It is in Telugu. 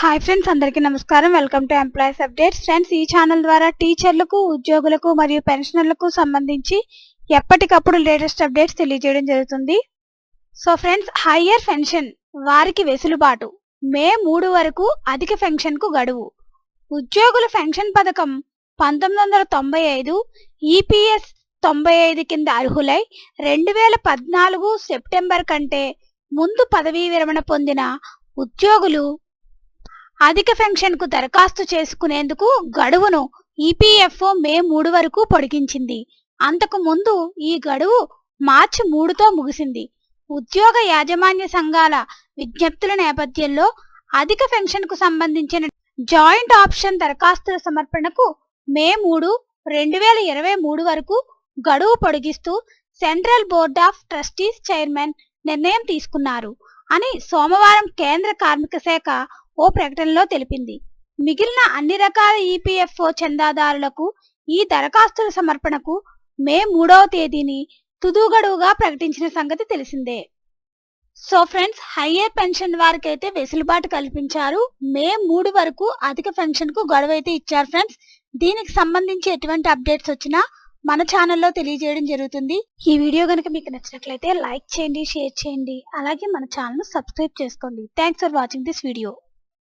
హాయ్ ఫ్రెండ్స్, అందరికీ నమస్కారం. Welcome to employees updates. Friends, ఈ ఛానల్ ద్వారా టీచర్లకు, ఉద్యోగులకు మరియు పెన్షనర్లకు సంబంధించి ఎప్పటికప్పుడు లేటెస్ట్ అప్డేట్స్ తెలియజేయడం జరుగుతుంది. సో ఫ్రెండ్స్, హయ్యర్ పెన్షన్ వారికి వెసులుబాటు. మే 3 వరకు అధిక పెన్షన్కు గడువు. ఉద్యోగుల పెన్షన్ పథకం 1995 ఈపీఎస్ 95 కింద అర్హులై 2014 సెప్టెంబర్ కంటే ముందు పదవీ విరమణ పొందిన ఉద్యోగులు అధిక పెన్షన్కు దరఖాస్తు చేసుకునేందుకు గడువును ఈపీఎఫ్ఓ మే 3 వరకు పొడిగించింది. అంతకు ముందు ఈ గడువు మార్చి 3తో ముగిసింది. ఉద్యోగ యాజమాన్య సంఘాల విజ్ఞప్తుల నేపథ్యంలో అధిక పెన్షన్కు సంబంధించిన జాయింట్ ఆప్షన్ దరఖాస్తుల సమర్పణకు మే 3, 2023 వరకు గడువు పొడిగిస్తూ central board of trustees chairman నిర్ణయం తీసుకున్నారు అని సోమవారం కేంద్ర కార్మిక శాఖ ఓ ప్రకటనలో తెలిపింది. మిగిలిన అన్ని రకాల ఈపీఎఫ్ఓ చందాదారులకు ఈ దరఖాస్తుల సమర్పణకు మే 3వ తేదీని తుది గడువుగా ప్రకటించిన సంగతి తెలిసిందే. సో ఫ్రెండ్స్, హయ్యర్ పెన్షన్ వారికి అయితే వెసులుబాటు కల్పించారు. మే 3 వరకు అధిక పెన్షన్ కు గడువు అయితే ఇచ్చారు ఫ్రెండ్స్. దీనికి సంబంధించి ఎటువంటి అప్డేట్స్ వచ్చినా మన ఛానల్లో తెలియజేయడం జరుగుతుంది. ఈ వీడియో కనుక మీకు నచ్చినట్లయితే లైక్ చేయండి, షేర్ చేయండి, అలాగే మన ఛానల్ సబ్స్క్రైబ్ చేసుకోండి. Thanks for watching this video.